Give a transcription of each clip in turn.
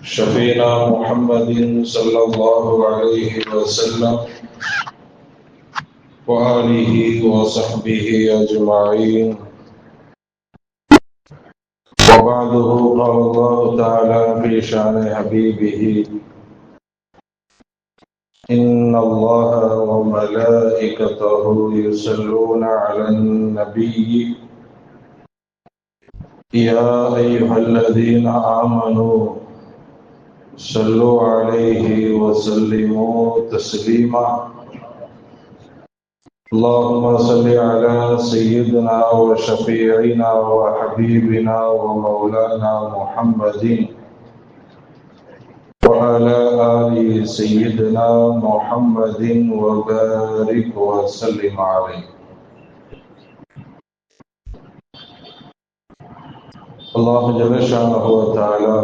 شفينا محمد صلى الله عليه وسلم وآله وصحبه أجمعين. وبعده قال الله تعالى في شأن حبيبه: إن الله وملائكته يصلون على النبي يا أيها الذين آمنوا صلوا عليه وسلموا تسليما. اللهم صل على سيدنا وشفيعنا وحبيبنا ومولانا محمد وعلى آل سيدنا محمد وبارك وسلم عليه. الله جل شأنه وتعالى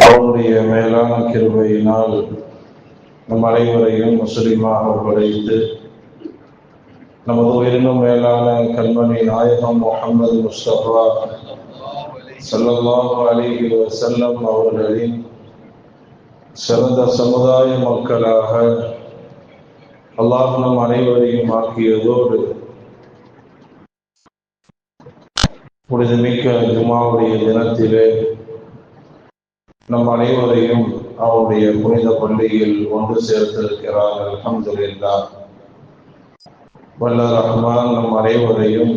அவருடைய மேலான கிருபையினால் நம் அனைவரையும் முஸ்லிமாக படைத்து நமது உயிரினும் மேலான கண்மணி நாயகம் முஹம்மது முஸ்தபா ஸல்லல்லாஹு அலைஹி வஸல்லம் அவர்களின் சிறந்த சமுதாய மக்களாக அல்லாஹ் நம் அனைவரையும் ஆக்கியதோடு புனிதமிக்க ஜுமாவுடைய தினத்திலே நம் அனைவரையும் அவருடைய புனித பள்ளியில் ஒன்று சேர்த்திருக்கிறார். அல்ஹம்துலில்லாஹ். வல்ல ரஹ்மான் நம் அனைவரையும்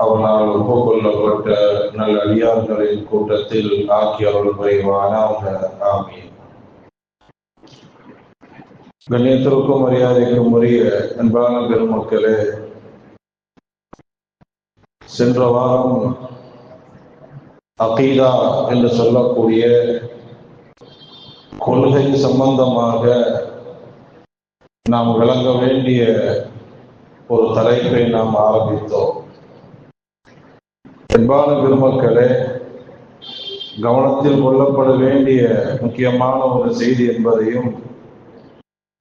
அவனால் ஒப்புக்கொள்ளப்பட்ட நல்ல அடியார்களின் கூட்டத்தில் ஆக்கி அருள் புரிவானாக. ஆமீன். கண்ணியத்திற்கும் மரியாதைக்கும் உரிய அன்பான பெருமக்களே, சென்ற வாரம் அகீதா என்று சொல்லக்கூடிய கொள்கை சம்பந்தமாக நாம் விளங்க வேண்டிய ஒரு தலைப்பை நாம் ஆரம்பித்தோம். அன்பான பெருமக்களே, கவனத்தில் கொள்ளப்பட வேண்டிய முக்கியமான ஒரு செய்தி என்பதையும்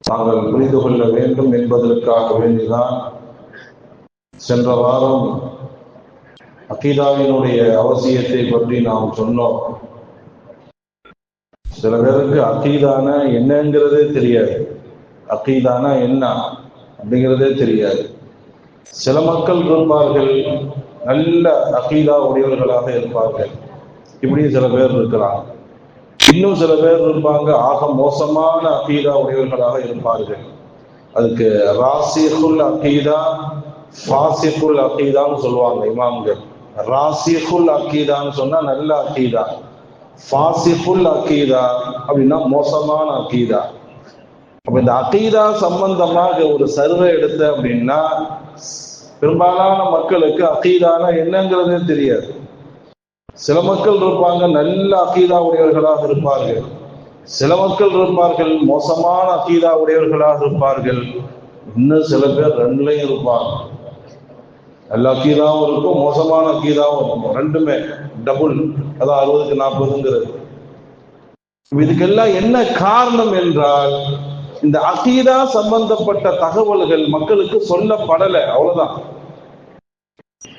நாங்கள் புரிந்து கொள்ள வேண்டும் என்பதற்காக வேண்டிதான் சென்ற வாரம் அகீதாவினுடைய அவசியத்தை பற்றி நாம் சொன்னோம். சில பேருக்கு அகீதானா என்னங்கிறதே தெரியாது, அகீதானா என்ன அப்படிங்கிறதே தெரியாது. சில மக்கள் இருப்பார்கள், நல்ல அகீதா உடையவர்களாக இருப்பார்கள், இப்படி சில பேர் இருக்கிறாங்க. இன்னும் சில பேர் இருப்பாங்க, ஆக மோசமான அகீதா உடையவர்களாக இருப்பார்கள். அதுக்கு ராசிகுல் அகீதா, ஃபாசிகுல் அகீதான்னு சொல்லுவாங்க இமாம்கள். ராசிகுல் அகீதான்னு சொன்னா நல்ல அகீதா, ஃபாசிகுல் அகீதா அப்படின்னா மோசமான அகீதா. அப்ப இந்த அகீதா சம்பந்தமாக ஒரு சர்வே எடுத்த அப்படின்னா பெரும்பாலான மக்களுக்கு அகீதானா என்னங்கிறதே தெரியாது. சில மக்கள் இருப்பாங்க நல்ல அகீதா உடையவர்களாக இருப்பார்கள், சில மக்கள் இருப்பார்கள் மோசமான அகீதா உடையவர்களாக இருப்பார்கள், இன்னும் சில பேர் ரெண்டுலையும் இருப்பாங்க. நல்ல அகீதாவும் இருக்கும், மோசமான அகீதாவும் இருக்கும், ரெண்டுமே டபுள், அதான் 60க்கு 40ங்கிறது. இதுக்கெல்லாம் என்ன காரணம் என்றால், இந்த அகீதா சம்பந்தப்பட்ட தகவல்கள் மக்களுக்கு சொல்லப்படலை, அவ்வளவுதான்.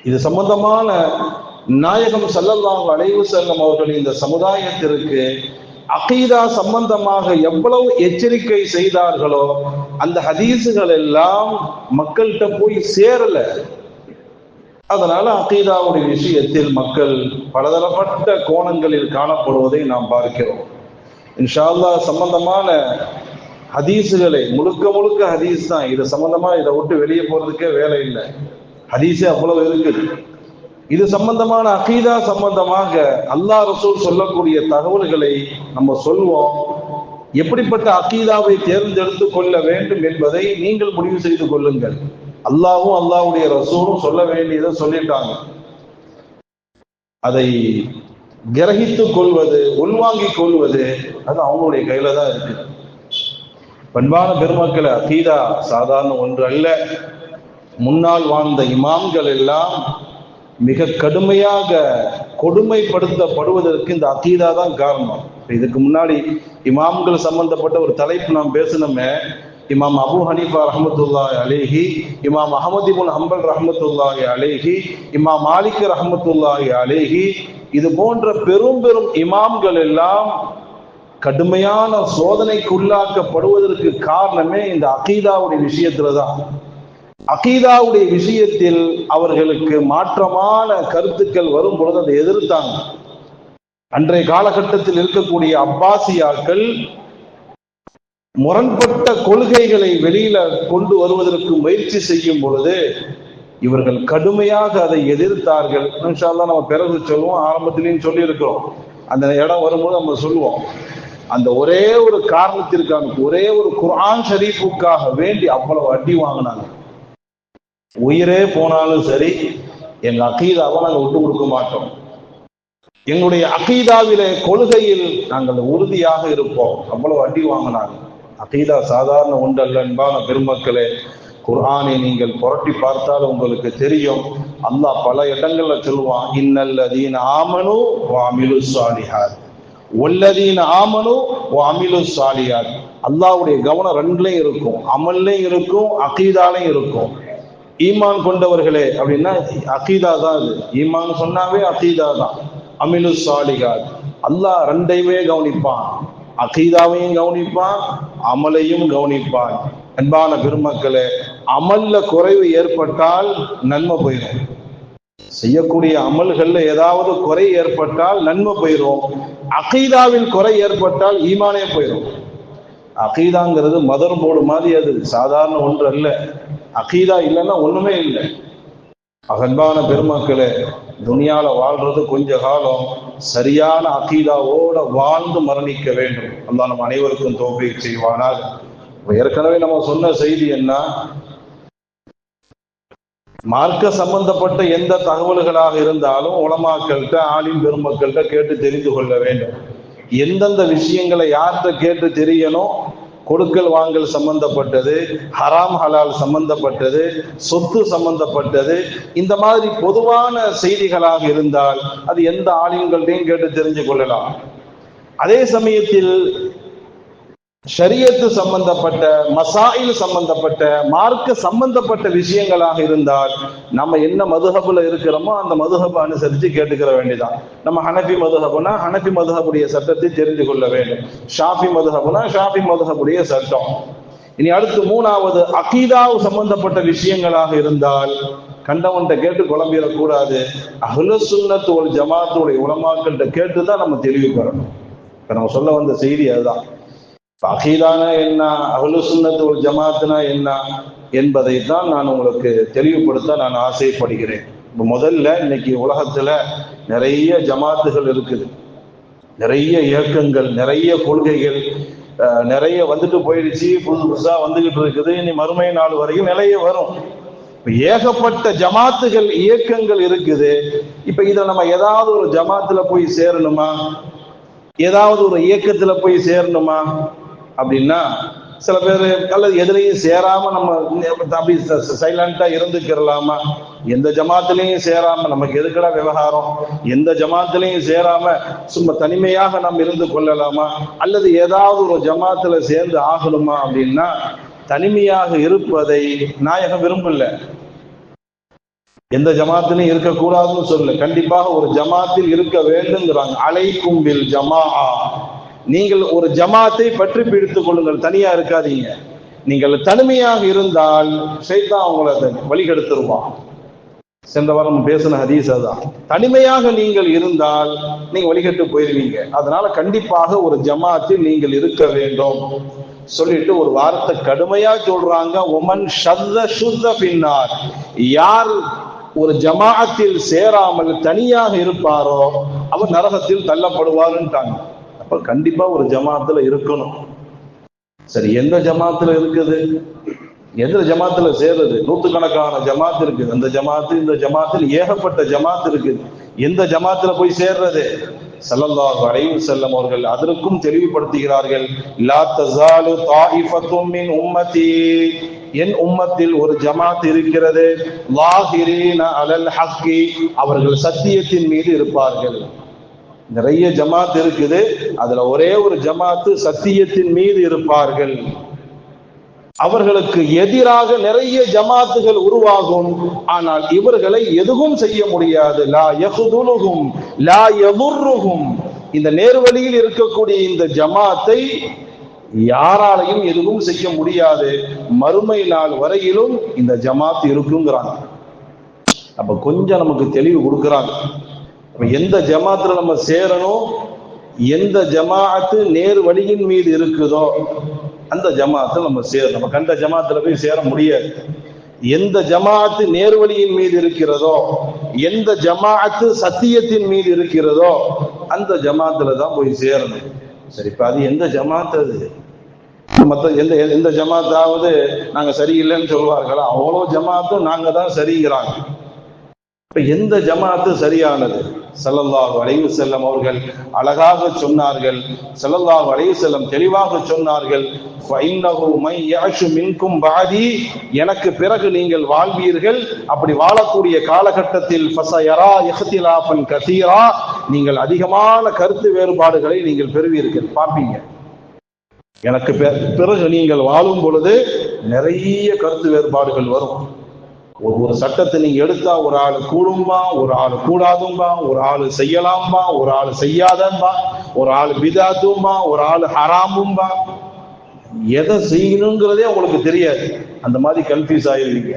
இது சம்பந்தமான நாயகம் ஸல்லல்லாஹு அலைஹி வஸல்லம் அவர்கள் இந்த சமுதாயத்திற்கு அகீதா சம்பந்தமாக எவ்வளவு எச்சரிக்கை செய்தார்களோ அந்த ஹதீசுகள் எல்லாம் மக்கள்கிட்ட போய் சேரல. அதனால அகீதாவுடைய விஷயத்தில் மக்கள் பலதரப்பட்ட கோணங்களில் காணப்படுவதை நாம் பார்க்கிறோம். இன்ஷா அல்லாஹ் சம்பந்தமான ஹதீசுகளை முழுக்க ஹதீஸ் தான், இது சம்பந்தமா இதை விட்டு வெளியே போறதுக்கே வேலை இல்லை, ஹதீஸே அவ்வளவு இருக்குது. இது சம்பந்தமான அகீதா சம்பந்தமாக அல்லாஹ் ரசூல் சொல்லக்கூடிய தகவல்களை நம்ம சொல்வோம். எப்படிப்பட்ட அகீதாவை தேர்ந்தெடுத்து கொள்ள வேண்டும் என்பதை நீங்கள் முடிவு செய்து கொள்ளுங்கள். அல்லாஹ்வும் அல்லாஹ்வுடைய ரசூலும் சொல்ல வேண்டியதை சொல்லிட்டாங்க. அதை கிரகித்துக் கொள்வது, உள்வாங்கிக் கொள்வது அது அவங்களுடைய கையில தான் இருக்கு. பண்பான பெருமக்களை, அகீதா சாதாரண ஒன்று அல்ல. முன்னால் வாழ்ந்த இமாம்கள் எல்லாம் மிக கடுமையாக கொடுமைப்படுத்தப்படுவதற்கு இந்த அகீதா தான் காரணம். இதுக்கு முன்னாடி இமாம்கள் சம்பந்தப்பட்ட ஒரு தலைப்பு நாம் பேசணுமே. இமாம் அபு ஹனீஃபா ரஹ்மத்துல்லாஹி அலைஹி, இமாம் அஹ்மத் இப்னு ஹம்பல் ரஹ்மத்துல்லாஹி அலைஹி, இமாம் மாலிக் ரஹ்மத்துல்லாஹி அலைஹி, இது போன்ற பெரும் பெரும் இமாம்கள் எல்லாம் கடுமையான சோதனைக்கு உள்ளாக்கப்படுவதற்கு காரணமே இந்த அகீதாவுடைய விஷயத்துலதான். அகீதாவுடைய விஷயத்தில் அவர்களுக்கு மாற்றமான கருத்துக்கள் வரும் பொழுது அதை எதிர்த்தாங்க. அன்றைய காலகட்டத்தில் இருக்கக்கூடிய அப்பாசியாக்கள் முரண்பட்ட கொள்கைகளை வெளியில கொண்டு வருவதற்கு முயற்சி செய்யும் பொழுது இவர்கள் கடுமையாக அதை எதிர்த்தார்கள். இன்ஷா அல்லாஹ் நம்ம பிறகு சொல்லுவோம், ஆரம்பத்திலையும் சொல்லி இருக்கிறோம். அந்த இடம் வரும்போது நம்ம சொல்லுவோம். அந்த ஒரே ஒரு காரணத்திற்கான ஒரே ஒரு குர்ஆன் ஷரீஃபுக்காக வேண்டி அவ்வளவு அடி வாங்கினாங்க. உயிரே போனாலும் சரி எங்க அகீதாவை நாங்கள் விட்டு கொடுக்க மாட்டோம், எங்களுடைய அகீதாவிலே கொள்கையில் நாங்கள் உறுதியாக இருப்போம், அவ்வளவு அடி வாங்கினாங்க. அகீதா சாதாரண ஒன்று அல்ல அன்பான பெருமக்களே. குர்ஆனை நீங்கள் புரட்டி பார்த்தால் உங்களுக்கு தெரியும். அல்லாஹ் பல இடங்கள்ல சொல்லுவான், இன்னல்லதீன ஆமனு வ அமிலுஸ் ஸாலிஹாத் வல்லதீன ஆமனு வ அமிலுஸ் ஸாலிஹாத். அல்லாஹ்வுடைய கவனம் ரெண்டுலயும் இருக்கும், அமல்லையும் இருக்கும், அகீதாலையும் இருக்கும். ஈமான் கொண்டவர்களே அப்படின்னா அகீதா தான். இது ஈமான் சொன்னாவே அகீதா தான். அமிலுஸ் ஸாலிஹாத், அல்லாஹ் ரெண்டையுமே கவனிப்பான், அகீதாவையும் கவனிப்பான், அமலையும் கவனிப்பான். அன்பான பெருமக்களே, அமல்ல குறைவு ஏற்பட்டால் நன்மை போயிடும். செய்யக்கூடிய அமல்கள்ல ஏதாவது குறை ஏற்பட்டால் நன்மை போயிடும். அகீதாவில் குறை ஏற்பட்டால் ஈமானே போயிடும். அகீதாங்கிறது மதர் போர்டு மாதிரி, அது சாதாரண ஒன்று அல்ல. அகீதா இல்லைன்னா ஒண்ணுமே இல்லை. அன்பான பெருமக்களே, துனியால வாழ்றது கொஞ்ச காலம் சரியான அகீதாவோட வாழ்ந்து மரணிக்க வேண்டும். அல்லாஹ் நம்ம அனைவருக்கும் தௌஃபீக் செய்வானாக. ஏற்கனவே நம்ம சொன்ன செய்தி என்ன, மார்க்க சம்பந்தப்பட்ட எந்த தகவல்களாக இருந்தாலும் உலமாக்கள்கிட்ட ஆலிம் பெருமக்கள்கிட்ட கேட்டு தெரிந்து கொள்ள வேண்டும். எந்தெந்த விஷயங்களை யார்கிட்ட கேட்டு தெரியணும், கொடுக்கல் வாங்கல் சம்பந்தப்பட்டது, ஹராம் ஹலால் சம்பந்தப்பட்டது, சொத்து சம்பந்தப்பட்டது, இந்த மாதிரி பொதுவான செய்திகளாக இருந்தால் அது எந்த ஆலிம்கள்டையும் கேட்டு தெரிஞ்சு கொள்ளலாம். அதே சமயத்தில் ஷரியத்து சம்பந்தப்பட்ட, மசாயில் சம்பந்தப்பட்ட, மார்க்க சம்பந்தப்பட்ட விஷயங்களாக இருந்தால் நம்ம என்ன மதுஹபுல இருக்கிறோமோ அந்த மதுஹபை அனுசரித்து கேட்டுக்கிற வேண்டியதான். நம்ம ஹனஃபி மதுஹபுனா ஹனஃபி மதுஹபுடைய சட்டத்தை தெரிந்து கொள்ள வேண்டும், ஷாஃபி மதுஹபுனா ஷாஃபி மதுஹபுடைய சட்டம். இனி அடுத்து மூணாவது, அகீதாவு சம்பந்தப்பட்ட விஷயங்களாக இருந்தால் கண்டவன்கிட்ட கேட்டு குழம்பிடக்கூடாது. அஹ்லுஸ் சுன்னத் வல் ஜமாத்துடைய உலமாக்கள்கிட்ட கேட்டுதான் நம்ம தெளிவு பெறணும். இப்ப நம்ம சொல்ல வந்த செய்தி அதுதான். அகீதானா என்ன, அஹ்லுஸ் சுன்னத் வல் ஜமாத்னா என்ன என்பதை தான் நான் உங்களுக்கு தெளிவுபடுத்த நான் ஆசைப்படுகிறேன். முதல்ல இன்னைக்கு உலகத்துல நிறைய ஜமாத்துகள் இருக்குது, நிறைய இயக்கங்கள், நிறைய கொள்கைகள் நிறைய வந்துட்டு போயிடுச்சு, புதுசா வந்துகிட்டு இருக்குது. இனி மறுமை நாள் வரைக்கும் நிறைய வரும். ஏகப்பட்ட ஜமாத்துகள் இயக்கங்கள் இருக்குது. இப்ப இதை நம்ம ஏதாவது ஒரு ஜமாத்துல போய் சேரணுமா, ஏதாவது ஒரு இயக்கத்துல போய் சேரணுமா அப்படின்னா சில பேர் அல்லது எதுலையும் சேராம நம்ம அப்படி சைலண்டா இருந்துக்கிறலாமா? எந்த ஜமாத்திலையும் சேராம நமக்கு எதுக்கடா விவகாரம், எந்த ஜமாத்திலையும் சேராம சும்மா தனிமையாக நாம் இருந்து கொள்ளலாமா? அல்லது ஏதாவது ஒரு ஜமாத்துல சேர்ந்து ஆகணுமா அப்படின்னா தனிமையாக இருப்பதை நாயகம் விரும்பல. எந்த ஜமாத்திலையும் இருக்கக்கூடாதுன்னு சொல்ல, கண்டிப்பாக ஒரு ஜமாத்தில் இருக்க வேண்டுங்கிறாங்க. அலைக்கும் பில் ஜமாஅ, நீங்கள் ஒரு ஜமாத்தை பற்றி பிடித்துக் கொள்ளுங்கள், தனியா இருக்காதீங்க. நீங்கள் தனிமையாக இருந்தால் ஷைத்தான் அவங்களை வழிகெடுத்துருவான். சென்ற வாரம் பேசின ஹதீஸ் அதான். தனிமையாக நீங்கள் இருந்தால் நீங்க வழிகட்டு போயிருவீங்க. அதனால கண்டிப்பாக ஒரு ஜமாத்தில் நீங்கள் இருக்க வேண்டும் சொல்லிட்டு ஒரு வார்த்தை கடுமையா சொல்றாங்க. ஒமன் ஷத்த சுத்த பின்னார், யார் ஒரு ஜமாஅத்தில் சேராமல் தனியாக இருப்பாரோ அவர் நரகத்தில் தள்ளப்படுவாருன்ட்டாங்க. அப்ப கண்டிப்பா ஒரு ஜமாத்துல இருக்கணும். சரி, எந்த ஜமாத்துல இருக்குது, எந்த ஜமாத்துல சேர்றது? நூற்றுக்கணக்கான ஜமாத் இருக்குது. அந்த ஜமாத்து இந்த ஜமாத்தில் ஏகப்பட்ட ஜமாத் இருக்குது. எந்த ஜமாத்துல போய் சேர்றது? ஸல்லல்லாஹு அலைஹி வஸல்லம் அவர்கள் அதற்கும் தெளிவுபடுத்துகிறார்கள். லா தஸாலு தாயிஃபத்தும் மின் உம்மதி, என் உம்மத்தில் ஒரு ஜமாத் இருக்கிறது, லாஹிரீன அலல் ஹக்கி, அவர்கள் சத்தியத்தின் மீது இருப்பார்கள். நிறைய ஜமாத் இருக்குது, அதுல ஒரே ஒரு ஜமாத்து சத்தியத்தின் மீது இருப்பார்கள். அவர்களுக்கு எதிராக நிறைய ஜமாத்துகள் உருவாகும். ஆனால் இவர்களை எதுவும் செய்ய முடியாது. லா யஹ்துலுஹும் லா யதுர்ருஹும். இந்த நேர்வழியில் இருக்கக்கூடிய இந்த ஜமாத்தை யாராலையும் எதுவும் செய்ய முடியாது. மறுமை நாள் வரையிலும் இந்த ஜமாத் இருக்குங்கிறாங்க. அப்ப கொஞ்சம் நமக்கு தெளிவு கொடுக்குறாங்க. எந்த ஜமாத்துல நம்ம சேரணும், எந்த ஜமாஅத்து நேர் வழியின் மீது இருக்குதோ அந்த ஜமாத்தில் நம்ம சேரணும். நம்ம கண்ட ஜமாத்துல போய் சேர முடியாது. எந்த ஜமாஅத்து நேர்வழியின் மீது இருக்கிறதோ, எந்த ஜமாஅத்து சத்தியத்தின் மீது இருக்கிறதோ அந்த ஜமாத்துல தான் போய் சேரணும். சரி, இப்ப அது எந்த ஜமாத்? அது மற்ற எந்த ஜமாத்தாவது நாங்க சரியில்லைன்னு சொல்வார்களா? அவ்வளோ ஜமாத்தும் நாங்க தான் சரிங்கிறாங்க. இப்ப எந்த ஜமாத்து சரியானது? ஸல்லல்லாஹு அலைஹி வஸல்லம் அவர்கள் அழகாக சொன்னார்கள். ஸல்லல்லாஹு அலைஹி வஸல்லம் தெளிவாக சொன்னார்கள், ஃபஇன்னஹு மை யஅஷு மின்கும் பஅதி, எனக்கு பிறகு நீங்கள் வாழ்வீர்கள். அப்படி வாழக்கூடிய காலகட்டத்தில் ஃபஸயரா இஹ்திலாஃபன் கஸீரா, நீங்கள் அதிகமான கருத்து வேறுபாடுகளை நீங்கள் பெறுவீர்கள், பார்ப்பீங்க. எனக்கு பிறகு நீங்கள் வாழும் பொழுது நிறைய கருத்து வேறுபாடுகள் வரும். ஒரு சட்டத்தை நீங்க எடுத்தா ஒரு ஆளு கூடும்பா, ஒரு ஆளு கூடாதும்பா, ஒரு ஆளு செய்யலாம்பா, ஒரு ஆளு செய்யாதம்பா, ஒரு ஆளு பிதாத்தும்பா, ஒரு ஆளு ஹராமும்பா. எதை செய்யணுங்கிறதே உங்களுக்கு தெரியாது. அந்த மாதிரி கன்ஃபியூஸ் ஆயிருவீங்க.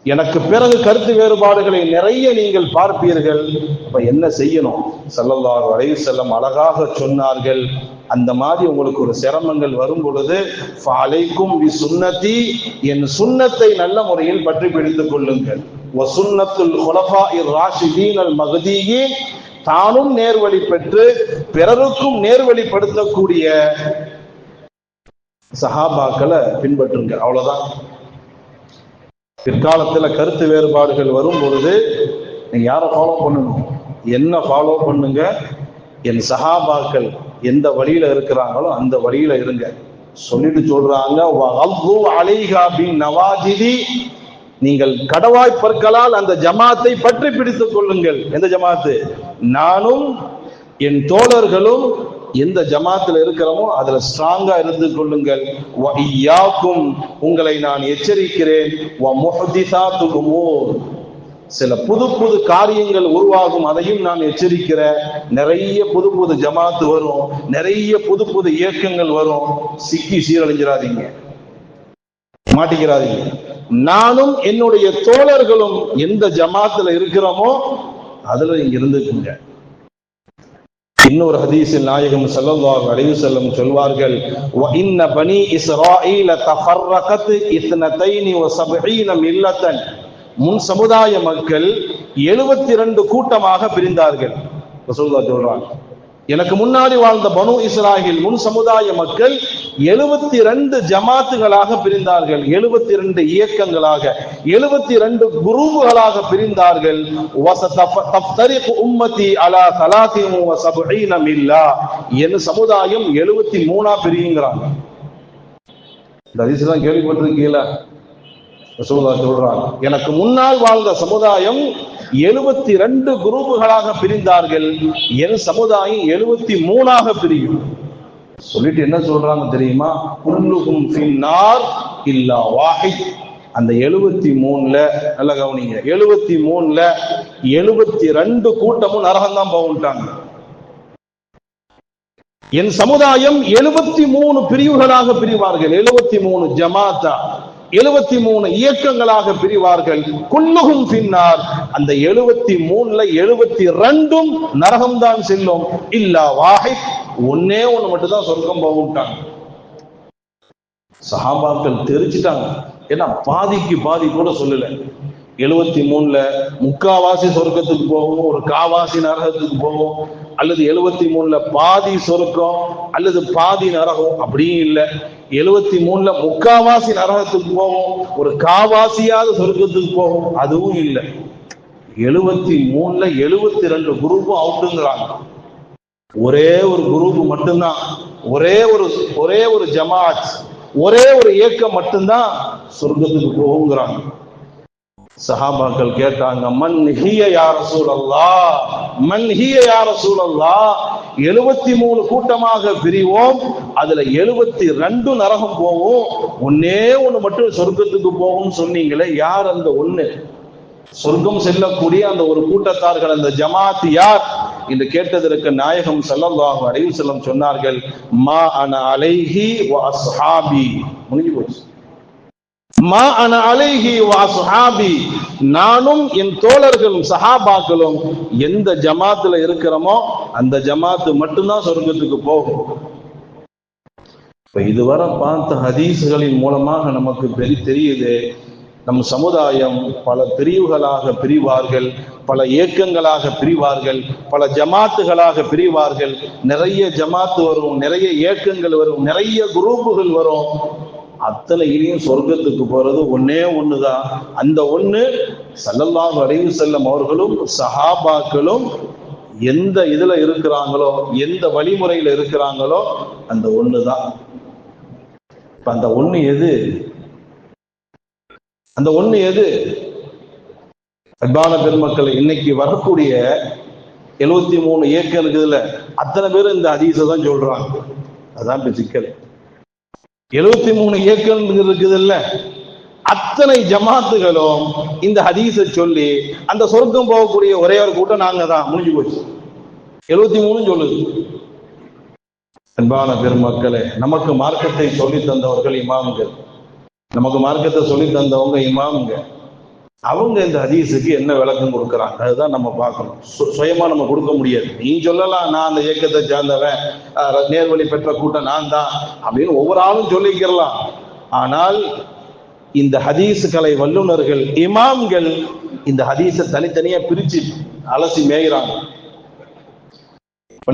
எனக்கு பிறகு கருத்து வேறுபாடுகளை நிறைய நீங்கள் பார்ப்பீர்கள். அப்ப என்ன செய்யணும்? ஸல்லல்லாஹு அலைஹி வஸல்லம் அழகாக சொன்னார்கள். அந்த மாதிரி உங்களுக்கு ஒரு சிரமங்கள் வரும் பொழுது ஃபஅலைக்கும் பிசுன்னதி, என் சுன்னத்தை நல்ல முறையில் பற்றி பிடித்துக் கொள்ளுங்கள். வசுன்னத்துல் குலஃபாஇர் ராஷிதீனல் மஹ்தியீன், தானும் நேர்வழி பெற்று பிறருக்கும் நேர்வழிப்படுத்தக்கூடிய சஹாபாக்களை பின்பற்றுங்க. அவ்வளவுதான். பிற்காலத்துல கருத்து வேறுபாடுகள் வரும் பொழுது நீங்க யாரை ஃபாலோ பண்ணணும்? என்ன ஃபாலோ பண்ணுங்க? என் சஹாபாக்கள் எந்த வழியில இருக்கிறாங்களோ அந்த வழியில இருங்க சொல்லிட்டு சொல்றாங்க. நீங்கள் கடவாய் பற்களால் அந்த ஜமாத்தை பற்றி பிடித்துக் கொள்ளுங்கள். எந்த ஜமாத்து? நானும் என் தோழர்களும் எந்த ஜமாத்துல இருக்கிறோமோ அதுல ஸ்ட்ராங்கா இருந்து கொள்ளுங்கள். உங்களை நான் எச்சரிக்கிறேன். சில புது புது காரியங்கள் உருவாகும், அதையும் நான் எச்சரிக்கிறேன். நிறைய புது புது ஜமாத்து வரும், நிறைய புது புது இயக்கங்கள் வரும். சிக்கி சீரழிஞ்சிடாதீங்க, மாட்டிக்கிறாதீங்க. நானும் என்னுடைய தோழர்களும் எந்த ஜமாத்துல இருக்கிறோமோ அதுல இங்க இருந்துக்குங்க. இன்னொரு ஹதீஸில் நாயகம் ஸல்லல்லாஹு அலைஹி வஸல்லம் சொல்வார்கள், வ இன்ன பனி இஸ்ராயீல தஃபர்ரகத் 72 மில்லத்தன், முன் சமுதாய மக்கள் 72 கூட்டமாக பிரிந்தார்கள். ரசூலுல்லாஹ் சொல்றாங்க, எனக்கு முன்னாடி வாழ்ந்த பனு இஸ்ராயில் முன் சமுதாய மக்கள் 72 ஜமாத்துகளாக பிரிந்தார்கள், 72 இயக்கங்களாக, 72 குரூப்புகளாக பிரிந்தார்கள். உம்மதி அலா 73 மில்லா, என் சமுதாயம் 73 பிரியுங்கிறாங்க. இந்த ஹதீஸ்லாம் கேள்விப்பட்டிருக்கீங்களா? ரசூலுல்லாஹ் சொல்றாங்க, எனக்கு முன்னால் வாழ்ந்த சமுதாயம் 72 குரூப்புகளாக பிரிந்தார்கள், என் சமுதாயம் 73 பிரியும். சொல்லிட்டு என்ன சொல்றாங்க தெரியுமா? குல்லுஹும் ஃபின்னார் இல்லா வாஹித். அந்த 73ல நல்ல கவனிங்க, 73ல 72 கூட்டமும் நரகம் தான் போகும்ட்டாங்க. என் சமுதாயம் 73 பிரிவுகளாக பிரிவார்கள், 73 ஜமாத்தா, 73 இயக்கங்களாக பிரிவார்கள். குல்லுஹும் ஃபின்னார், அந்த 73ல 72ம் நரகம்தான் செல்லும். இல்லா வாஹித், ஒன்னே ஒண்ணு மட்டும் தான் சொர்க்கம் போகும்ட்டாங்க. சஹாபாக்கள் தெரிச்சிட்டாங்க. ஏன்னா பாதிக்கு பாதி கூட சொல்லல. 73ல முக்காவாசி சொர்க்கத்துக்கு போகும், ஒரு காவாசி நரகத்துக்கு போகும், அல்லது 73ல பாதி சொர்க்கம் அல்லது பாதி நரகம், அப்படியும் இல்லை. 73ல முக்காவாசி நரகத்துக்கு போகும், ஒரு காவாசியாவது சொர்க்கத்துக்கு போகும், அதுவும் இல்லை. 73ல 72 குரூப்பும் அவுட்டுங்கிறாங்க. ஒரே ஒரு குரூப் மட்டும்தான், ஒரே ஒரு ஜமாத், ஒரே ஒரு இயக்கம் மட்டும்தான் சொர்க்கத்துக்கு போகுங்கிறாங்க. சஹாபாக்கள் கேட்டாங்க, மன் ஹிய யா ரசூலல்லாஹ், மன் ஹிய யா ரசூலல்லாஹ், 73 கூட்டமாக பிரிவோம், அதுல 72 நரகம் போவோம், ஒன்னே ஒண்ணு மட்டும் சொர்க்கத்துக்கு போகும் சொன்னீங்களே, யார் அந்த ஒண்ணு? சொர்க்கம் செல்லக்கூடிய அந்த ஒரு கூட்டத்தார்கள், அந்த ஜமாத் யார் என்று கேட்டதற்கு நாயகம் ஸல்லல்லாஹு அலைஹி வஸல்லம் சொன்னார்கள், மா அன அலைஹி வ அஸ்ஹாபி. முடிஞ்சு போச்சு. மா அன அலைஹி வ அஸ்ஹாபி, நானும் என் தோழர்களும் சஹாபாக்களும் எந்த ஜமாத்துல இருக்கிறோமோ அந்த ஜமாத்து மட்டும்தான் சொர்க்கத்துக்கு போகும். இப்ப இதுவரை பார்த்த ஹதீஸ்களின் மூலமாக நமக்கு தெரியுது, நம் சமுதாயம் பல பிரிவுகளாக பிரிவார்கள், பல இயக்கங்களாக பிரிவார்கள், பல ஜமாத்துகளாக பிரிவார்கள். நிறைய ஜமாத்து வரும், நிறைய இயக்கங்கள் வரும், நிறைய குரூப்புகள் வரும். அத்தனையிலையும் சொர்க்கத்துக்கு போறது ஒன்னே ஒண்ணுதான். அந்த ஒண்ணு ஸல்லல்லாஹு அலைஹி வஸல்லம் அவர்களும் சஹாபாக்களும் எந்த இதுல இருக்கிறாங்களோ, எந்த வழிமுறையில இருக்கிறாங்களோ அந்த ஒண்ணுதான். இப்ப அந்த ஒண்ணு எது? அந்த ஒண்ணு எது? அன்பான பெருமக்கள், இன்னைக்கு வரக்கூடிய 73 இயக்கம் இருக்குதுல, அத்தனை பேரும் இந்த ஹதீஸை தான் சொல்றாங்க. அதான் சிக்கல். 73 இயக்கம் இருக்குதுல்ல, அத்தனை ஜமாத்துகளும் இந்த ஹதீஸை சொல்லி அந்த சொர்க்கம் போகக்கூடிய ஒரே ஒரு கூட்டம் நாங்க தான். முடிஞ்சு போச்சு. 73 சொல்லுது. அன்பான பெருமக்களே, நமக்கு மார்க்கத்தை சொல்லி தந்தவர்கள் இமாம்கள், நமக்கு மார்க்கத்தை சொல்லி தந்தவங்க இமாம்ங்க. அவங்க இந்த ஹதீஸுக்கு என்ன விளக்கம் கொடுக்குறாங்க அதுதான் நம்ம பார்க்கணும். சுயமா நம்ம கொடுக்க முடியாது. நீ சொல்லலாம், நான் அந்த இயக்கத்தை சார்ந்தவன், நேர்வழி பெற்ற கூட்டம் நான் தான் அப்படின்னு ஒவ்வொரு ஆளும் சொல்லிக்கிறலாம். ஆனால் இந்த ஹதீஸுகளை வல்லுநர்கள் இமாம்கள் இந்த ஹதீஸை தனித்தனியா பிரிச்சு அலசி மேய்கிறாங்க.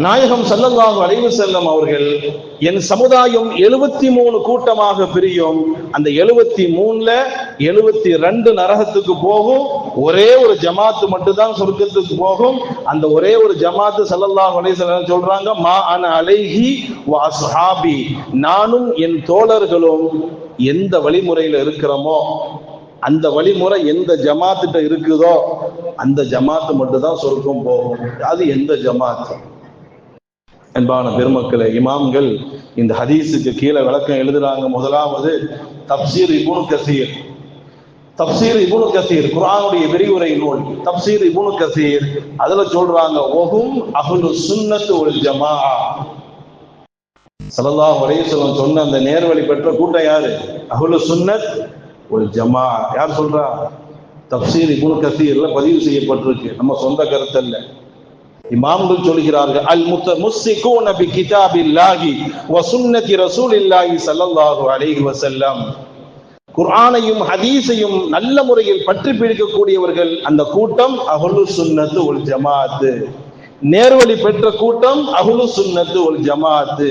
நாயகம் ஸல்லல்லாஹு அலைஹி வஸல்லம் அவர்கள், என் சமுதாயம் 73 கூட்டமாக பிரியும், அந்த 73ல 72 நரகத்துக்கு போகும், ஒரே ஒரு ஜமாத்து மட்டும்தான் சொர்க்கத்துக்கு போகும். அந்த ஒரே ஒரு ஜமாத்து ஸல்லல்லாஹு அலைஹி வஸல்லம் சொல்றாங்க, மா அன அலைஹி வ அஸ்ஹாபி, நானும் என் தோழர்களும் எந்த வழிமுறையில இருக்கிறோமோ அந்த வழிமுறை எந்த ஜமாத்துட்ட இருக்குதோ அந்த ஜமாத்து மட்டும்தான் சொர்க்கம் போகும். அது எந்த ஜமாத்து? அன்பான பெருமக்களே, இமாம்கள் இந்த ஹதீஸுக்கு கீழே விளக்கம் எழுதுறாங்க. முதலாவது தப்சீர் இப்னு கஸீர். தப்சீர் இப்னு கஸீர் குர்ஆனுடைய விரிவுரை நூல். தப்சீர் இப்னு கஸீர் அதுல சொல்றாங்க, வஹும் அஹ்லு சுன்னத் வல் ஜமாஅ. ஸல்லல்லாஹு அலைஹி வஸல்லம் சொன்ன அந்த நேர்வழி பெற்ற கூட்டம் யாரு? அஹ்லு சுன்னத் வல் ஜமாஅ. யார் சொல்றா? தப்சீர் இப்னு கஸீர்ல பதிவு செய்யப்பட்டிருக்கு, நம்ம சொந்த கருத்து அல்ல. இமாம்கள் சொல்கிறார்கள், அல் முத்தமுஸ்ஸிகூன பி கிதாபில்லாஹி வ சுன்னதி ரசூலில்லாஹி ஸல்லல்லாஹு அலைஹி வஸல்லம். குர்ஆனையும் ஹதீஸையும் நல்ல முறையில் பற்றி பிடிக்கக்கூடியவர்கள் அந்த கூட்டம் அஹ்லு சுன்னத் வல் ஜமாஅத். நேர்வழி பெற்ற கூட்டம் அஹ்லு சுன்னத் வல் ஜமாஅத்.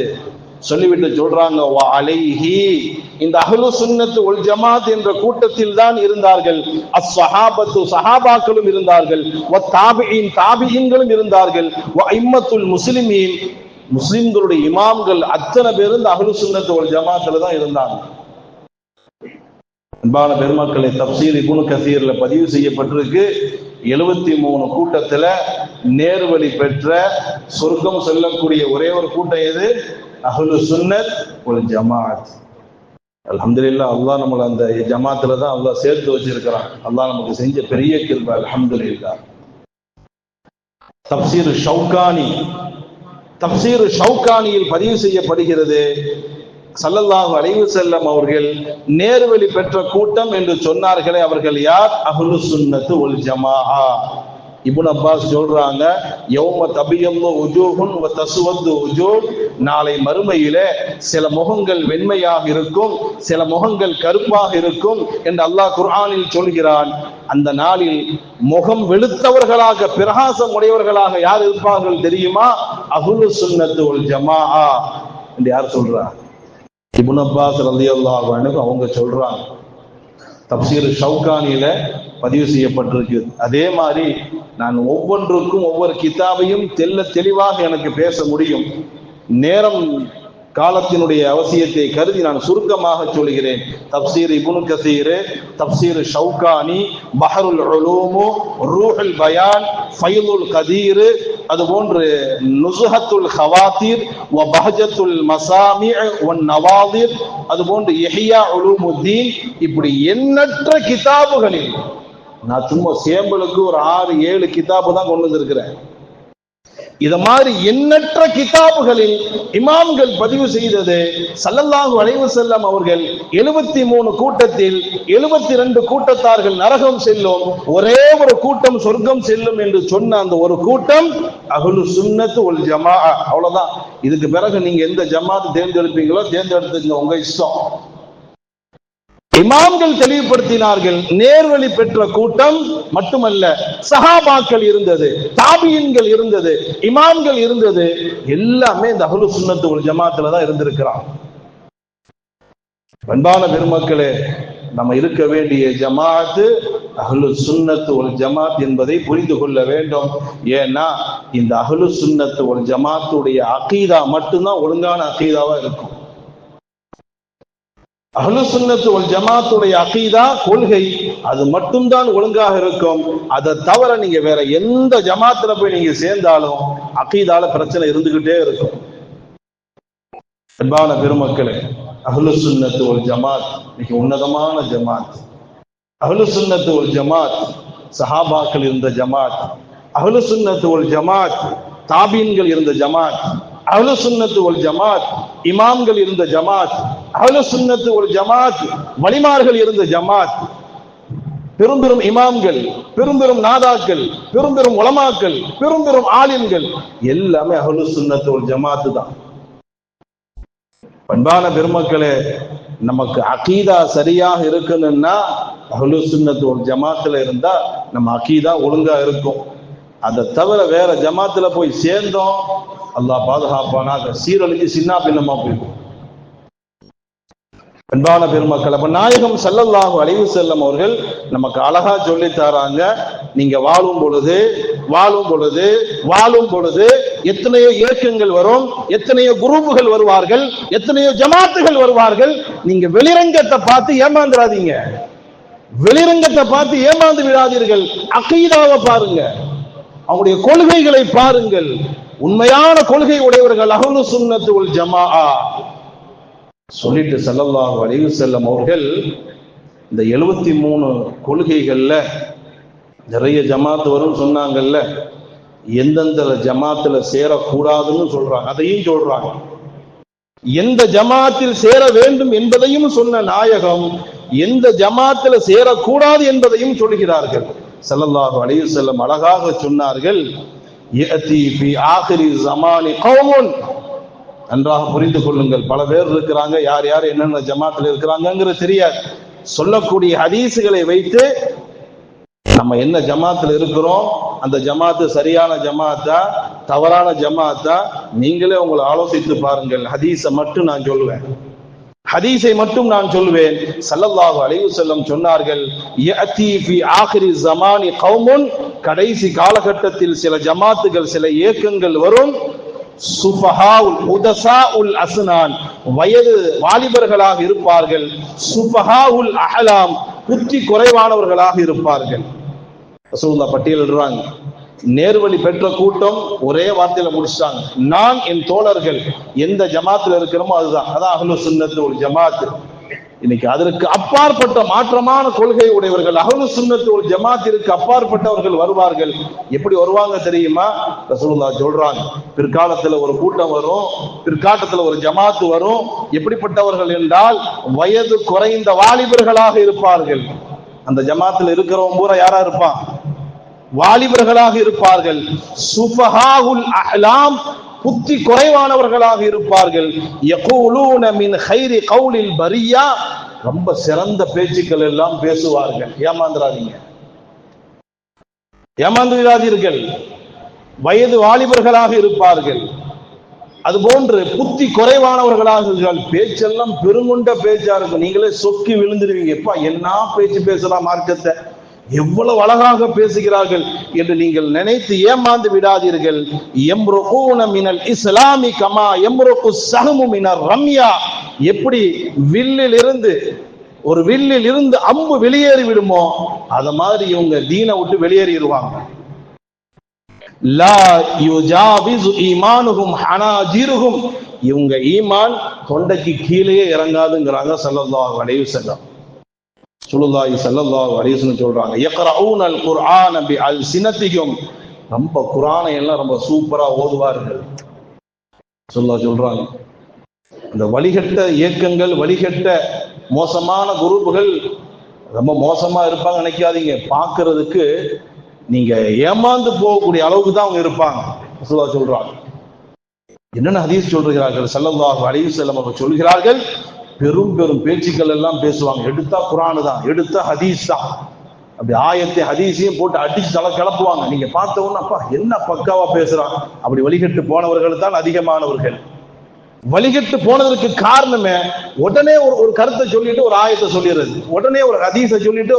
சொல்லிவிட்டு சொல்றாங்க, வ அலைஹி, இந்த அஹ்லு சுன்னத் வல் ஜமாஅத் என்ற கூட்டத்தில் தான் இருந்தார்கள் அஸ்ஸஹாபத்து, சஹாபாக்களும் இருந்தார்கள், வ தாபிஈன், தாபிஈன்களும் இருந்தார்கள், வ அய்மத்துல் முஸ்லிமீன், முஸ்லிம்களுடைய இமாம்கள் அத்தனை பேரும் இந்த அஹ்லு சுன்னத் வல் ஜமாஅத்ல தான் இருந்தாங்க. அன்பான பெருமக்களை, தப்சீர் இப்னு கஸீர்ல பதிவு செய்யப்பட்டிருக்கு, 73 கூட்டத்துல நேர்வழி பெற்ற சொர்க்கம் செல்லக்கூடிய ஒரே ஒரு கூட்டம் எது? அஹ்லு சுன்னத் வல் ஜமாஅத். அல்ஹம்துலில்லாஹ், அல்லாஹ் நம்மள அந்த ஜமாத்துல தான் அல்லாஹ் சேர்த்து வச்சிருக்கிறான். அல்லாஹ் நமக்கு செஞ்ச பெரிய கிருபை, அல்ஹம்துலில்லாஹ். தப்சீர் ஷௌகானி, தப்சீர் ஷௌகானியில் பதிவு செய்யப்படுகிறது, ஸல்லல்லாஹு அலைஹி வஸல்லம் அவர்கள் நேர்வழி பெற்ற கூட்டம் என்று சொன்னார்களே, அவர்கள் யார்? அஹ்லு சுன்னத் வல் ஜமாஅ. இப்னு அப்பாஸ் சொல்றாங்க, யௌம தபியல்லு உஜூஹுன் வ தஸ்வது உஜூஹ், நாளை மறுமையிலே சில முகங்கள் வெண்மையாக இருக்கும், சில முகங்கள் கருப்பாக இருக்கும் என்று அல்லாஹ் குர்ஆனில் சொல்கிறான். அந்த நாளில் முகம் வெளுத்தவர்களாக, பிரகாசம் உடையவர்களாக யார் இருப்பார்கள் தெரியுமா? அஹ்லு சுன்னத் வல் ஜமாஅ என்று யார் சொல்றா? இப்னு அப்பாஸ் ரலியல்லாஹு அன்ஹு அவங்க சொல்றாங்க. தப்சீர் ஷௌகானியில பதிவு செய்யப்பட்டிருக்கு. அதே மாதிரி நான் ஒவ்வொன்றுக்கும் ஒவ்வொரு கிதாபையும் தெளிவாக எனக்கு பேச முடியும். நேரம் காலத்தினுடைய அவசியத்தை கருதி நான் சுருக்கமாக சொல்கிறேன். தப்சீர் இப்னு கஸீர், தப்சீர் ஷௌகானி, பஹருல் உலூம், ரூஹுல் பயான், ஃபைதுல் கதீர், அதுபோன்று நுஸ்ஹத்துல் ஹவாத்திர் வ பஹஜத்துல் மசாமி' வ நவாதிர், அதுபோன்று இஹ்யா உலூமுத்தீன், இப்படி எண்ணற்ற கிதாபுகளில் நான் சும்மா சேம்பலுக்கு ஒரு 6-7 கிதாபு தான் கொண்டு வந்திருக்கிறேன். இத மாதிரி எண்ணற்ற கிதாபுகளில் இமாம்கள் பதிவு செய்தது ஸல்லல்லாஹு அலைஹி வஸல்லம் அவர்கள் 73 கூட்டத்தில் 72 கூட்டத்தார்கள் நரகம் செல்லும், ஒரே ஒரு கூட்டம் சொர்க்கம் செல்லும் என்று சொன்ன அந்த ஒரு கூட்டம் அஹ்லு சுன்னத் வல் ஜமாஅ. அவ்வளவுதான். இதுக்கு பிறகு நீங்க எந்த ஜமாத் தேர்ந்தெடுப்பீங்களோ தேர்ந்தெடுத்துங்க, உங்க இஷ்டம். இமாம்கள் தெளிவுபடுத்தினார்கள். நேர்வழி பெற்ற கூட்டம் மட்டுமல்ல, சஹாபாக்கள் இருந்தது, தாபியின்கள் இருந்தது, இமாம்கள் இருந்தது, எல்லாமே இந்த அஹ்லு சுன்னத் வல் ஜமாஅத்துல தான் இருந்திருக்கிறான். அன்பான பெருமக்களே, நம்ம இருக்க வேண்டிய ஜமாஅத் அஹ்லு சுன்னத் வல் ஜமாஅத் என்பதை புரிந்து கொள்ள வேண்டும். ஏன்னா இந்த அஹ்லு சுன்னத் வல் ஜமாஅத்துடைய அகீதா மட்டும்தான் ஒழுங்கான அகீதாவா இருக்கும். அஹ்லு சுன்னத் வல் ஜமாஅத்துடைய அகீதா, கொள்கை, அது மட்டும்தான் ஒழுங்காக இருக்கும். அதை தவிர நீங்க வேற எந்த ஜமாத்துல போய் நீங்க சேர்ந்தாலும் அகீதால பிரச்சனை இருந்துகிட்டே இருக்கும். அன்பான பெருமக்களே, அஹ்லு சுன்னத் வல் ஜமாஅத் மிக உன்னதமான ஜமாஅத். அஹ்லு சுன்னத் வல் ஜமாஅத் சஹாபாக்கள் இருந்த ஜமாஅத், அஹ்லு சுன்னத் வல் ஜமாஅத் தாபீன்கள் இருந்த ஜமாஅத், அஹ்லு சுன்னத் வல் ஜமாஅத் இமாம்கள் இருந்த ஜமாஅத், அஹ்லு சுன்னத் வல் ஜமாஅத் வலிமார்கள் இருந்த ஜமாஅத். பெரும் பெரும் இமாம்கள், பெரும் பெரும் நாதாக்கள், பெரும் பெரும் உலமாக்கள், பெரும் பெரும் ஆலிம்கள் எல்லாமே அஹ்லு சுன்னத் வல் ஜமாஅத் தான். அன்பான பெருமக்களே, நமக்கு அகீதா சரியாக இருக்கணும்னா அஹ்லு சுன்னத் வல் ஜமாஅத்துல இருந்தா நம்ம அகீதா ஒழுங்கா இருக்கும். அதை தவிர வேற ஜமாத்துல போய் சேர்ந்தோம், அல்லாஹ் பாதுகாப்பானாக, சீரழிஞ்சு சின்ன பின்னமா போயிடும். அன்பான பெருமக்கள், அப்ப நாயகம் ஸல்லல்லாஹு அலைஹி வஸல்லம் அவர்கள் நமக்கு அழகா சொல்லி தராங்க, நீங்க வாழும் பொழுது எத்தனையோ இயக்கங்கள் வரும், எத்தனையோ குரூப்புகள் வருவார்கள், எத்தனையோ ஜமாத்துகள் வருவார்கள். நீங்க வெளிரங்கத்தை பார்த்து ஏமாந்துடாதீங்க, வெளிரங்கத்தை பார்த்து ஏமாந்து விடாதீர்கள். அகீதாவை பாருங்க, அவங்களுடைய கொள்கைகளை பாருங்கள். உண்மையான கொள்கை உடையவர்கள் அஹ்லு சுன்னத் வல் ஜமாஅ. சொல்லிட்டு ஸல்லல்லாஹு அலைஹி வஸல்லம் அவர்கள் இந்த 73 கொள்கைகள்ல நிறைய ஜமாத் வரும் சொன்னாங்கல்ல, எந்தெந்த ஜமாத்துல சேரக்கூடாதுன்னு சொல்றாங்க, அதையும் சொல்றாங்க. எந்த ஜமாத்தில் சேர வேண்டும் என்பதையும் சொன்ன நாயகம் எந்த ஜமாத்துல சேரக்கூடாது என்பதையும் சொல்கிறார்கள். ஸல்லல்லாஹு அலைஹி வஸல்லம் அழகாக சொன்னார்கள், யஅதி ஃபி ஆகிரி ஸமானி கௌமுன். நன்றாக புரிந்து கொள்ளுங்கள், பல பேர் இருக்கிறாங்க, யார் யார் என்னென்ன ஜமாத்தில் இருக்கிறாங்கிறது தெரியாது. சொல்லக்கூடிய ஹதீஸுகளை வைத்து நம்ம என்ன ஜமாத்தில் இருக்கிறோம், அந்த ஜமாத்து சரியான ஜமாத்தா தவறான ஜமாத்தா, நீங்களே உங்களை ஆலோசித்து பாருங்கள். ஹதீஸை மட்டும் நான் சொல்லுவேன், ஹதீஸை மட்டும் நான் சொல்வேன். ஸல்லல்லாஹு அலைஹி வஸல்லம் சொன்னார்கள், யஅதி ஃபி ஆகிரி ஸமானி கௌமுன், கடைசி காலகட்டத்தில் சில ஜமாத்துகள், சில இயக்கங்கள் வரும். சுஃபஹாஉல் உதஸாஉல் அஸ்னான், வயது வாலிபர்களாக இருப்பார்கள். சுஃபஹாஉல் அஹ்லாம், புத்தி குறைவானவர்களாக இருப்பார்கள். ரசூலுல்லாஹ் பட்டியலிடுறாங்க. நேர்வழி பெற்ற கூட்டம் ஒரே வார்த்தையில முடிச்சிட்டாங்க, நான் என் தோழர்கள் எந்த ஜமாத்துல இருக்கிறோமோ அதுதான், அதான் அஹ்லு சுன்னத் வல் ஜமாஅத். இன்னைக்கு அதற்கு அப்பாற்பட்ட மாற்றமான கொள்கை உடையவர்கள் அஹ்லு சுன்னத் வல் ஜமாஅத்திற்கு அப்பாற்பட்டவர்கள் வருவார்கள். எப்படி வருவாங்க தெரியுமா? ரசூலுல்லாஹ் சொல்றாங்க, பிற்காலத்துல ஒரு கூட்டம் வரும், பிற்காலத்துல ஒரு ஜமாத் வரும். எப்படிப்பட்டவர்கள் என்றால் வயது குறைந்த வாலிபர்களாக இருப்பார்கள். அந்த ஜமாத்துல இருக்கிறவங்க பூரா யாரா இருப்பான்? வாலிபர்களாக இருப்பார்கள். சுஃபஹாஉல் அஹ்லாம், புத்தி குறைவானவர்களாக இருப்பார்கள். யகூலூன மின் கைரி கௌலில் பரியா, ரொம்ப சிறந்த பேச்சுக்கள் எல்லாம் பேசுவார்கள். ஏமாந்து விடாதீர்கள். வயது வாலிபர்களாக இருப்பார்கள். அதுபோன்று புத்தி குறைவானவர்களாக, பேச்செல்லாம் பெருங்கொண்ட பேச்சா இருக்கும். நீங்களே சொக்கி விழுந்துருவீங்க, எப்பா என்ன பேச்சு பேசலாம் மார்க்கத்தை, எவ்வளவு அழகாக பேசுகிறார்கள் என்று நீங்கள் நினைத்து ஏமாந்து விடாதீர்கள். யம்ருகூன மினல் இஸ்லாமி கமா யம்ருகு ஸஹ்மு மினர் ரம்யா, எப்படி ஒரு வில்லில் இருந்து அம்பு வெளியேறி விடுமோ அத மாதிரி இவங்க தீனை விட்டு வெளியேறிடுவாங்க. லா யுஜாவிசு ஈமானுஹும் ஹனாஜிருஹும், இவங்க ஈமான் தொண்டைக்கு கீழே இறங்காதுங்கிறாங்க ஸல்லல்லாஹு அலைஹி வஸல்லம். ரசூலுல்லாஹி ஸல்லல்லாஹு அலைஹி வஸல்லம் சொல்றாங்க, யக்ரஊனல் குர்ஆன பிஅல்சினதிஹிம், ரொம்ப குர்ஆனை எல்லாம் ரொம்ப சூப்பரா ஓதுவார்கள். ரசூலுல்லாஹ் சொல்றாங்க, இந்த வழிகட்ட இயக்கங்கள், வழிகட்ட மோசமான குரூப்புகள் ரொம்ப மோசமா இருப்பாங்க நினைக்காதீங்க. பார்க்கறதுக்கு நீங்க ஏமாந்து போகக்கூடிய அளவுக்கு தான் அவங்க இருப்பாங்க. ரசூலுல்லாஹ் சொல்றாங்க. என்னென்ன ஹதீஸ் சொல்கிறார்கள் ஸல்லல்லாஹு அலைஹி வஸல்லம் அவர்கள் சொல்கிறார்கள், பெரும் பெரும் பேச்சுக்கள் எல்லாம் பேசுவாங்க. எடுத்தா குர்ஆன் தான், எடுத்தா ஹதீஸ் தான். அப்படி ஆயத்தை ஹதீஸையும் போட்டு அடிச்சு தலை கிளப்புவாங்க. நீங்க பார்த்த உடனே அப்பா என்ன பக்காவா பேசுறான். அப்படி வழிகட்டு போனவர்கள் தான் அதிகமானவர்கள். வழிகட்டு போனதற்கு காரணமே உடனே ஒரு கருத்தை சொல்லிட்டு ஒரு ஆயத்தை சொல்லிடுறது, உடனே ஒரு ஹதீஸை சொல்லிட்டு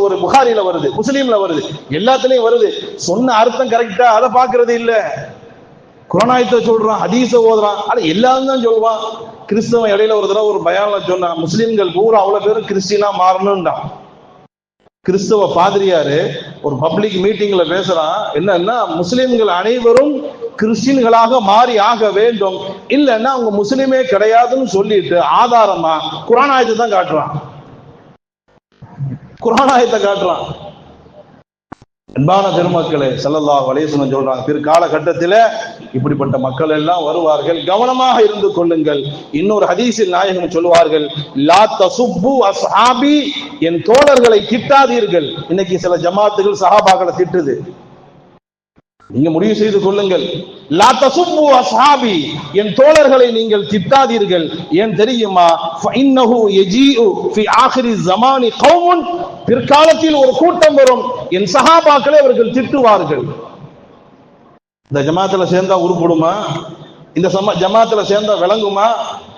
ஒரு புகாரில வருது, முஸ்லீம்ல வருது, எல்லாத்துலயும் வருது. சொன்ன அர்த்தம் கரெக்டா அதை பாக்குறது இல்ல. குர்ஆனத்தை சொல்றான், ஹதீஸ ஓதுறான், அது எல்லாரும் தான் சொல்லுவான். கிறிஸ்தவன் இடையில ஒரு தடவை ஒரு பயான்ல சொன்னா, முஸ்லீம்கள் பூரா அவ்வளவு பேரும் கிறிஸ்டினா மாறணும்டா. கிறிஸ்தவ பாதிரியாரு ஒரு பப்ளிக் மீட்டிங்ல பேசுறான், என்னன்னா முஸ்லிம்கள் அனைவரும் கிறிஸ்டின்களாக மாறி ஆக வேண்டும், இல்லைன்னா அவங்க முஸ்லிமே கிடையாதுன்னு சொல்லிட்டு ஆதாரமா குர்ஆன் ஆயத்தை தான் காட்டுறான். குர்ஆன் ஆயத்தை காட்டுறான். அன்பான பெருமக்களே, ஸல்லல்லாஹு அலைஹி வஸல்லம் சொல்றாங்க, பிற்கால கட்டத்தில் இப்படிப்பட்ட மக்கள் எல்லாம் வருவார்கள், கவனமாக இருந்து கொள்ளுங்கள். இன்னொரு ஹதீஸில் நாயகம் சொல்வார்கள், லா தசுப்பு அஸ்ஹாபி, என் தோழர்களை திட்டாதீர்கள். இன்னைக்கு சில ஜமாத்துகள் சஹாபாக்களை திட்டுது. நீங்க முடிவு செய்து கொள்ளுங்கள். லா தசுப்பு அஸ்ஹாபி, என் தோழர்களை நீங்கள் திட்டாதீர்கள். ஏன் தெரியுமா? ஃபஇன்னஹு யஜீஉ ஃபி ஆகிரி ஸமானி கௌமுன், பிற்காலத்தில் ஒரு கூட்டம் வரும், என் சஹாபாக்களை அவர்கள் திட்டுவார்கள். இந்த ஜமாத்துல சேர்ந்தா உருப்படுமா? இந்த ஜமாத்துல சேர்ந்தா விளங்குமா?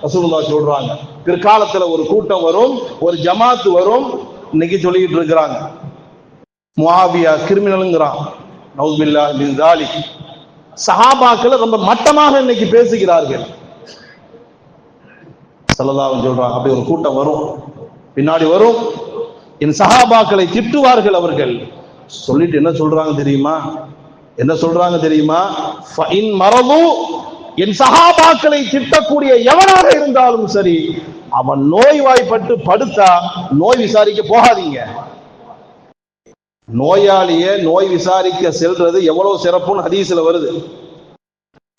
ரசூலுல்லாஹ் சொல்றாங்க, பிற்காலத்துல ஒரு கூட்டம் வரும், ஒரு ஜமாத்து வரும். இன்னைக்கு சொல்லிட்டு இருக்கிறாங்க, முஆவியா கிரிமினல்ங்கறான், நவுஸ் பில்லாஹ் மின் ஸாலிக். சஹாபாக்களை ரொம்ப மட்டமாக இன்னைக்கு பேசுகிறார்கள். ஸல்லல்லாஹு அலைஹி சொல்றாங்க, அப்படி ஒரு கூட்டம் வரும், பின்னாடி வரும், என் சஹாபாக்களை திட்டுவார்கள். அவர்கள் சொல்லிட்டு என்ன சொல்றாங்க தெரியுமா? என்ன சொல்றாங்க தெரியுமா? ஃபஇன் மரது, என் சஹாபாக்களை திட்டக்கூடிய எவனாக இருந்தாலும் சரி, அவன் நோய்வாய்ப்பட்டு படுத்தா நோய் விசாரிக்க போகாதீங்க. நோயாளியே நோய் விசாரிக்க செல்றது எவ்வளவு சிறப்புன்னு ஹதீஸ்ல வருது.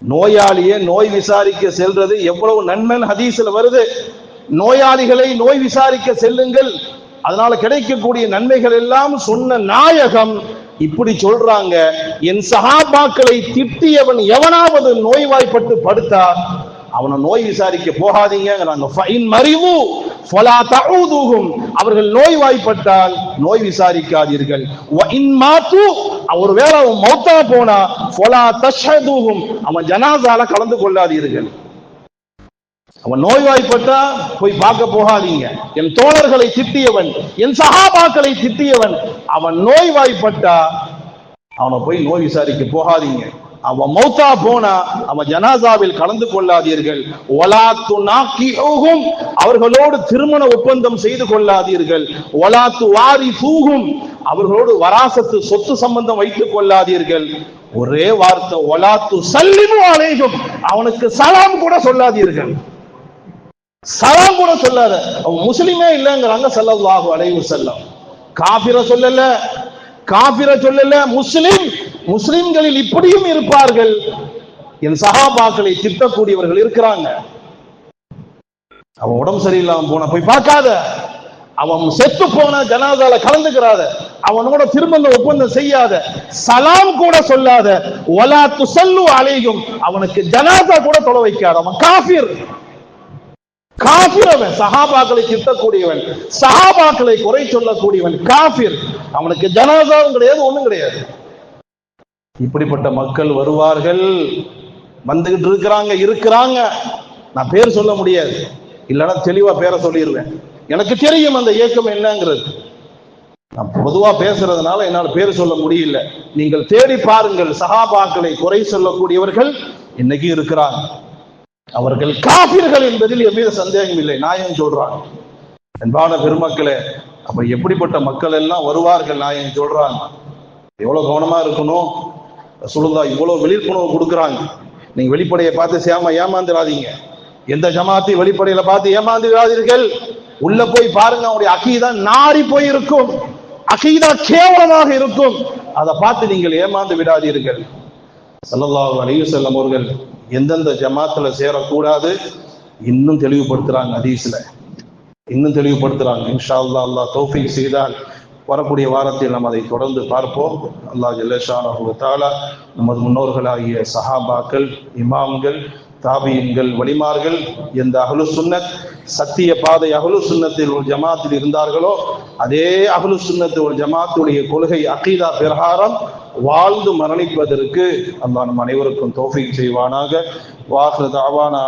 நோயாளியே நோய் விசாரிக்க செல்றது எவ்வளவு நன்மைன்னு ஹதீஸ்ல வருது. நோயாளிகளை நோய் விசாரிக்க செல்லுங்கள், அதனால கிடைக்கக்கூடிய நன்மைகள் எல்லாம் சொன்ன நாயகம் இப்படி சொல்றாங்க, என் சஹாபாக்களை திட்டியவன் எவனாவது நோய்வாய்ப்பட்டு படுத்தா அவனை நோய் விசாரிக்க போகாதீங்கிறாங்க. ஃபஇன் மரிது ஃபலா தஊதுஹும், அவர்கள் நோய்வாய்ப்பட்டால் நோய் விசாரிக்காதீர்கள். வ இன் மாது, ஒருவேளை அவன் மௌத்தா போனா ஃபலா தஷ்ஹதுஹும், அவன் ஜனாஸால கலந்து கொள்ளாதீர்கள். அவன் நோய்வாய்ப்பட்டா போய் பார்க்க போகாதீங்க. என் தோழர்களை திட்டியவன், என் சஹாபாக்களை திட்டியவன், அவன் நோய்வாய்ப்பட்டா அவனை போய் நோய் விசாரிக்க போகாதீங்க. அவன் மௌத்தா போனா அவன் ஜனாசாவில் கலந்து கொள்ளாதீர்கள். வலா துனாகிஹும், அவர்களோடு திருமண ஒப்பந்தம் செய்து கொள்ளாதீர்கள். வலா துவாரிஸூஹும், அவர்களோடு வராசத்து சொத்து சம்பந்தம் வைத்துக் கொள்ளாதீர்கள். ஒரே வார்த்தை, வலா துஸல்லிமு அலைஹிம், அவனுக்கு சலாம் கூட சொல்லாதீர்கள். சலாம் கூட சொல்லாத, அவன் முஸ்லிமே இல்லைங்கிறாங்க ஸல்லல்லாஹு அலைஹி வஸல்லம். காஃபிர சொல்லல, காஃபிர சொல்லல, முஸ்லிம்களில் இப்படியும் இருப்பார்கள். என் சஹாபாக்களை திட்டக்கூடியவர்கள் இருக்கிறாங்க. அவன் உடம்பு சரியில்லாம போன போய் பார்க்காத, அவன் செத்து போன ஜனாதால கலந்துக்கிறாத, அவனோட திருமண ஒப்பந்தம் செய்யாத, சலாம் கூட சொல்லாத, வலா துஸல்லு அலைஹிம், அவனுக்கு ஜனாதா கூட தொழ வைக்காத. அவன் காஃபிர். காஃபிர் அவன். சஹாபாக்களை திட்டக்கூடியவன், சஹாபாக்களை குறை சொல்லக்கூடியவன் காஃபிர். அவனுக்கு ஜனாதாவும் கிடையாது, ஒண்ணும் கிடையாது. இப்படிப்பட்ட மக்கள் வருவார்கள், வந்துகிட்டு இருக்கிறாங்க. நான் பேர் சொல்ல முடியாது, இல்லைன்னா தெளிவா பேரை சொல்லிடுவேன். எனக்கு தெரியும் அந்த இயக்கம் என்னங்கிறது. நான் பொதுவா பேசுறதுனால என்னால் பேர் சொல்ல முடியல. நீங்கள் தேடி பாருங்கள், சஹாபாக்களை குறை சொல்லக்கூடியவர்கள் இன்னைக்கு இருக்கிறாங்க. அவர்கள் காபிர்கள் என்பதில் எவ்வித சந்தேகம் இல்லை. நாயகம் சொல்றாங்க. அன்பான பெருமக்களே, அப்ப எப்படிப்பட்ட மக்கள் எல்லாம் வருவார்கள் நாயகம் சொல்றாங்க. எவ்வளவு கவனமா இருக்கணும். ரசூலுல்லாஹ் இவ்வளவு விழிப்புணர்வு கொடுக்குறாங்க. நீங்க வெளிப்படையை பார்த்து ஏமாந்துடாதீங்க. எந்த ஜமாத்தை வெளிப்படையில பார்த்து ஏமாந்துடாதீர்கள். உள்ள போய் பாருங்க, அவங்களுடைய அகீதா நாரி போய் இருக்கும், அகீதா கேவலமாக இருக்கும். அதை பார்த்து நீங்கள் ஏமாந்து விடாதீர்கள். ஸல்லல்லாஹு அலைஹி வஸல்லம் அவர்கள் எந்தெந்த ஜமாத்துல சேரக்கூடாது இன்னும் தெளிவுபடுத்துறாங்க. ஹதீஸ்ல இன்னும் தெளிவுபடுத்துறாங்க. இன்ஷா அல்லாஹ், அல்லாஹ் தௌஃபீக் செய்தால் வரக்கூடிய வாரத்தில் நாம் அதை தொடர்ந்து பார்ப்போம். அல்லாஹ் ஜல்ல ஷானஹு வ தஆலா நமது முன்னோர்களாகிய சஹாபாக்கள், இமாம்கள், தாபியீன்கள், வலிமார்கள் எந்த அஹ்லு சுன்னத் சத்திய பாதை அஹ்லு சுன்னத்தில் ஒரு ஜமாத்தில் இருந்தார்களோ அதே அஹ்லு சுன்னத் ஒரு ஜமாத்துடைய கொள்கை அகீதா பிரகாரம் வாழ்ந்து மரணிப்பதற்கு அல்லாஹ் நம் அனைவருக்கும் தௌஃபீக் செய்வானாக. வாஹிரு தஅவானா